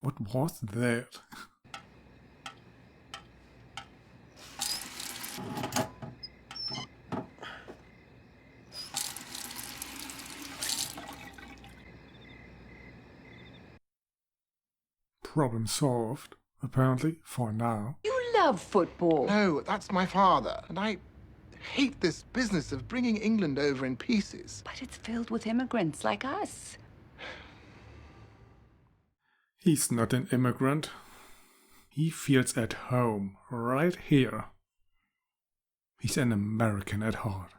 What was that? Problem solved, apparently, for now. You love football. No, that's my father. And I hate this business of bringing England over in pieces. But it's filled with immigrants like us. He's not an immigrant. He feels at home right here. He's an American at heart.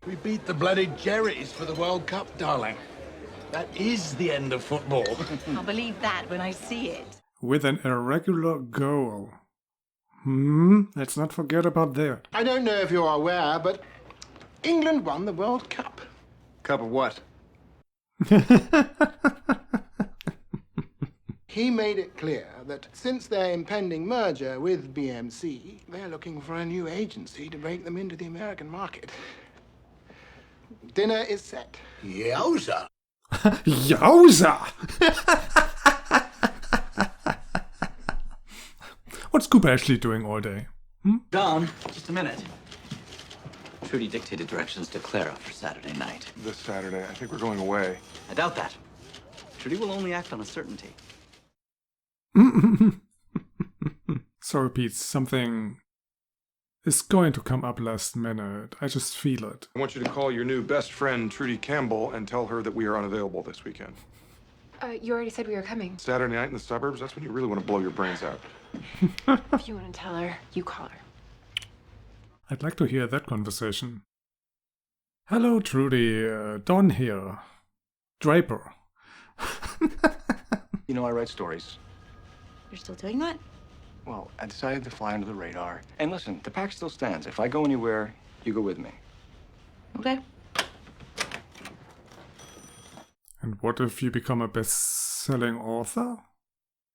We beat the bloody Jerrys for the World Cup, darling. That is the end of football. I'll believe that when I see it. With an irregular goal. Let's not forget about that. I don't know if you're aware, but England won the World Cup. Cup of what? He made it clear that since their impending merger with BMC, they're looking for a new agency to break them into the American market. Dinner is set. Yowza! Yowza! What's Cooper actually doing all day? Don, just a minute. Trudy dictated directions to Clara for Saturday night. This Saturday. I think we're going away. I doubt that. Trudy will only act on a certainty. Sorry, Pete, something is going to come up last minute. I just feel it. I want you to call your new best friend, Trudy Campbell, and tell her that we are unavailable this weekend. You already said we were coming. Saturday night in the suburbs, that's when you really want to blow your brains out. If you want to tell her, you call her. I'd like to hear that conversation. Hello, Trudy. Don here. Draper. You know, I write stories. You're still doing that? Well, I decided to fly under the radar. And listen, the pact still stands. If I go anywhere, you go with me. Okay. And what if you become a best-selling author?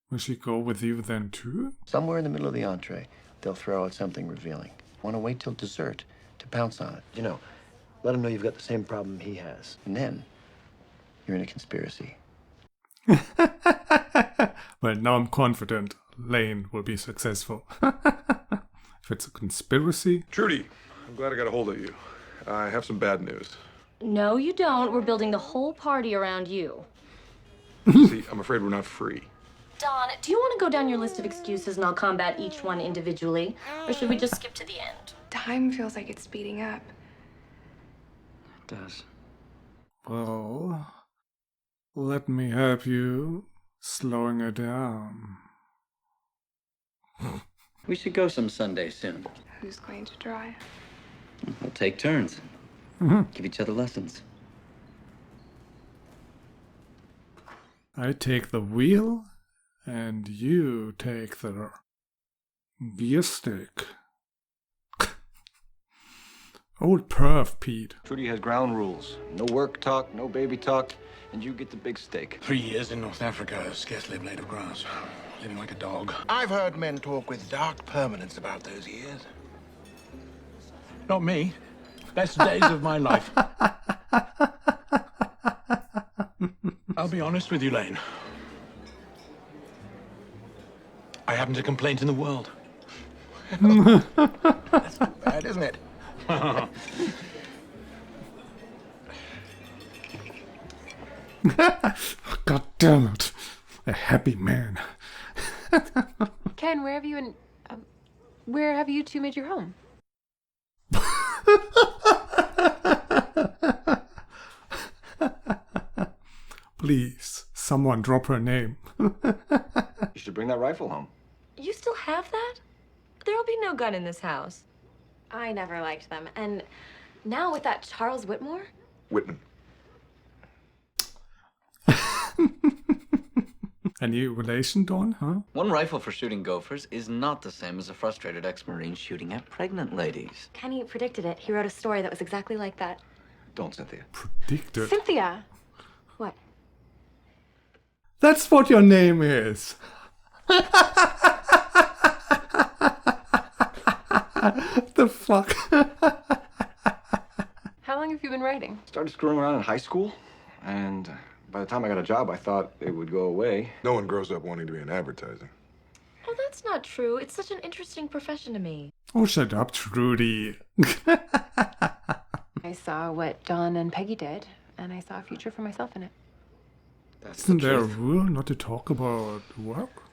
Will she go with you then too? Somewhere in the middle of the entree, they'll throw out something revealing. Want to wait till dessert to pounce on it. You know, let him know you've got the same problem he has. And then, you're in a conspiracy. Well, now I'm confident Lane will be successful. If it's a conspiracy... Trudy, I'm glad I got a hold of you. I have some bad news. No, you don't. We're building the whole party around you. See, I'm afraid we're not free. Don, do you want to go down your list of excuses and I'll combat each one individually? Or should we just skip to the end? Time feels like it's speeding up. It does. Well, let me help you slowing it down. We should go some Sunday soon. Who's going to drive? We'll take turns. Give each other lessons. I take the wheel, and you take the gear stick. Old perv, Pete. Trudy has ground rules. No work talk, no baby talk, and you get the big steak. 3 years in North Africa, scarcely a blade of grass. Living like a dog. I've heard men talk with dark permanence about those years. Not me. Best days of my life. I'll be honest with you, Lane. I haven't a complaint in the world. That's too bad, isn't it? God damn it. A happy man. Ken, where have you two made your home? Please, someone drop her name. You should bring that rifle home. You still have that? There'll be no gun in this house. I never liked them. And now with that Charles Whitmore? Whitman. Any relation, Dawn, huh? One rifle for shooting gophers is not the same as a frustrated ex-Marine shooting at pregnant ladies. Kenny predicted it. He wrote a story that was exactly like that. Don't, Cynthia. Predicted. Cynthia! What? That's what your name is. The fuck? How long have you been writing? Started screwing around in high school, and By the time I got a job, I thought it would go away. No one grows up wanting to be in advertising. Oh, that's not true. It's such an interesting profession to me. Oh, shut up, Trudy. I saw what Don and Peggy did, and I saw a future for myself in it. That's Isn't the there a truth. rule not to talk about work?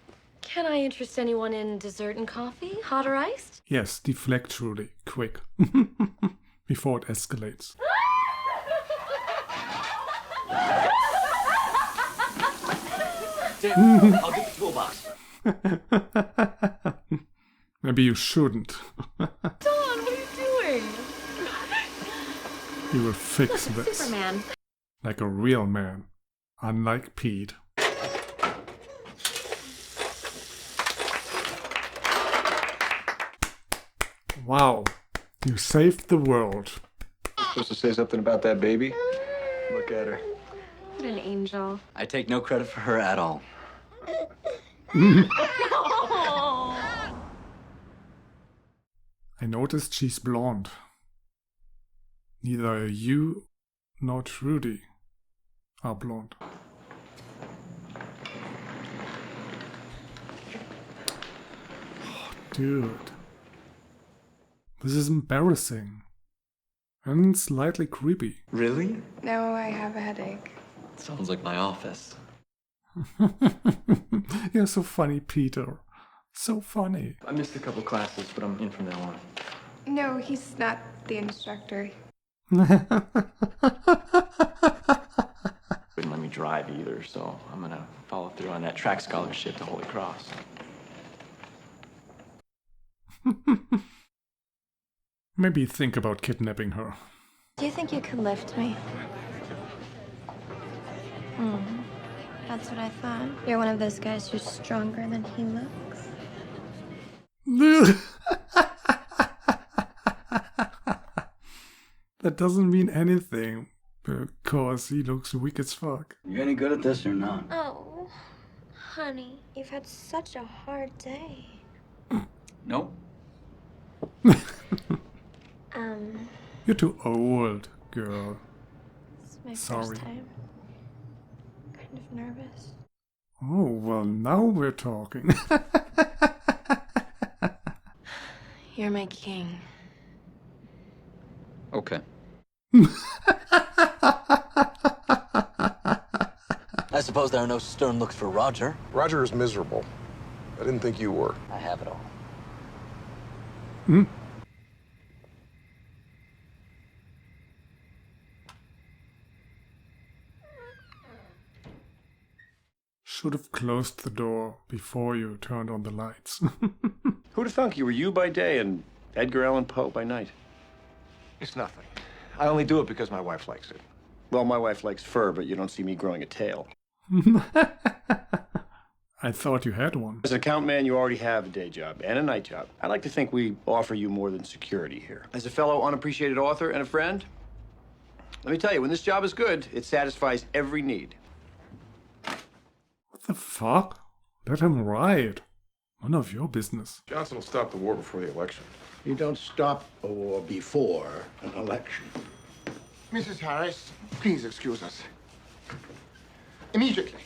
Can I interest anyone in dessert and coffee? Hot or iced? Yes, deflect, Trudy. Quick. Before it escalates. I'll get the toolbox. Maybe you shouldn't. Don, what are you doing? He will fix this. Superman. Like a real man. Unlike Pete. Wow. You saved the world. Supposed to say something about that baby? Look at her. What an angel. I take no credit for her at all. I noticed she's blonde. Neither you nor Trudy are blonde. Oh, dude. This is embarrassing. And slightly creepy. Really? No, I have a headache. Sounds like my office. You're so funny, Peter. So funny. I missed a couple classes, but I'm in from now on. No, he's not the instructor. Wouldn't let me drive either, so I'm gonna follow through on that track scholarship to Holy Cross. Maybe think about kidnapping her. Do you think you could lift me? That's what I thought. You're one of those guys who's stronger than he looks. That doesn't mean anything, because he looks weak as fuck. You any good at this or not? Oh, honey, you've had such a hard day. Nope. You're too old, girl. It's my Sorry. first time. Kind of nervous. Oh, well, now we're talking. You're my king. Okay. I suppose there are no stern looks for Roger. Roger is miserable. I didn't think you were. I have it all. Should have closed the door before you turned on the lights. Who'd have thunk you were you by day and Edgar Allan Poe by night? It's nothing. I only do it because my wife likes it. Well, my wife likes fur, but you don't see me growing a tail. I thought you had one. As an account man, you already have a day job and a night job. I like to think we offer you more than security here. As a fellow unappreciated author and a friend, let me tell you, when this job is good, it satisfies every need. What the fuck? Let him ride. None of your business. Johnson will stop the war before the election. You don't stop a war before an election. Mrs. Harris, please excuse us. Immediately.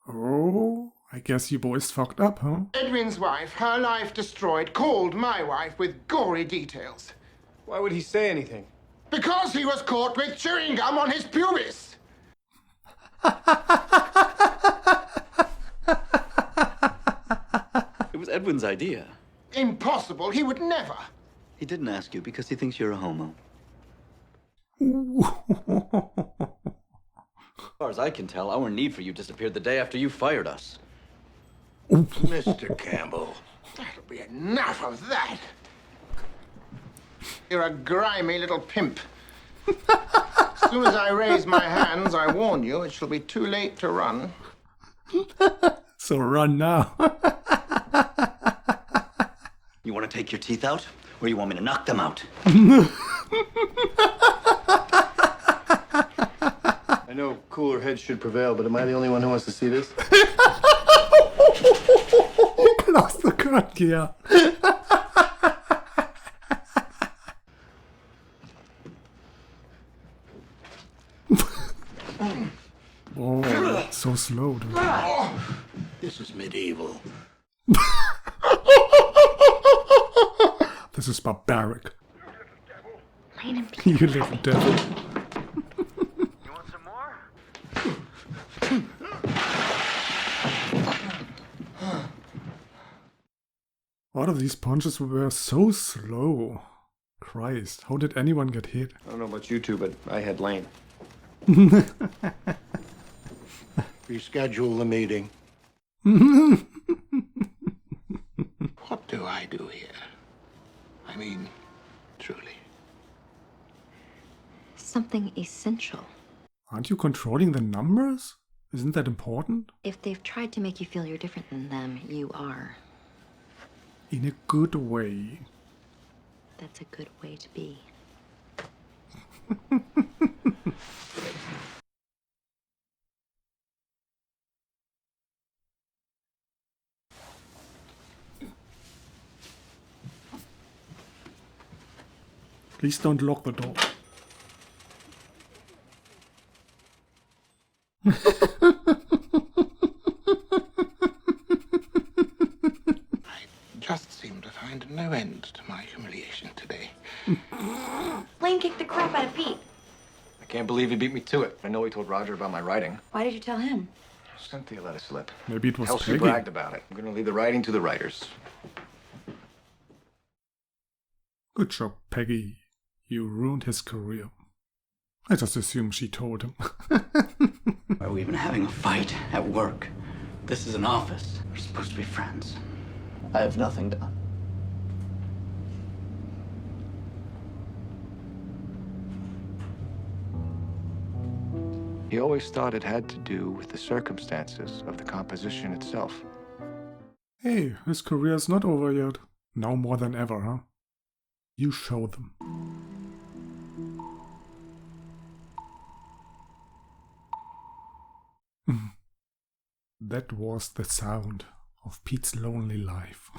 Oh, I guess you boys fucked up, huh? Edwin's wife, her life destroyed, called my wife with gory details. Why would he say anything? Because he was caught with chewing gum on his pubis. It was Edwin's idea. Impossible. He would never. He didn't ask you because he thinks you're a homo. As far as I can tell, our need for you disappeared the day after you fired us. Mr. Campbell. That'll be enough of that. You're a grimy little pimp. As soon as I raise my hands, I warn you, it shall be too late to run. So run now. You want to take your teeth out, or you want me to knock them out? I know cooler heads should prevail, but am I the only one who wants to see this? Close the curtain, yeah. So slow, dude. This is medieval. This is barbaric. Lane and You little devil. You want some more? All of these punches were so slow. Christ, how did anyone get hit? I don't know about you two, but I had Lane. Reschedule the meeting. What do I do here? I mean, truly. something essential. Aren't you controlling the numbers? Isn't that important? If they've tried to make you feel you're different than them, you are. In a good way. That's a good way to be. Please don't lock the door. Just seem to find no end to my humiliation today. Lane kicked the crap out of Pete. I can't believe he beat me to it. I know he told Roger about my writing. Why did you tell him? Cynthia let it slip. Maybe it was Hell, she Peggy. bragged about it. I'm gonna leave the writing to the writers. Good job, Peggy. You ruined his career. I just assume she told him. Why are we even having a fight at work? This is an office. We're supposed to be friends. I have nothing done. He always thought it had to do with the circumstances of the composition itself. Hey, his career's not over yet. Now more than ever, huh? You show them. That was the sound of Pete's lonely life.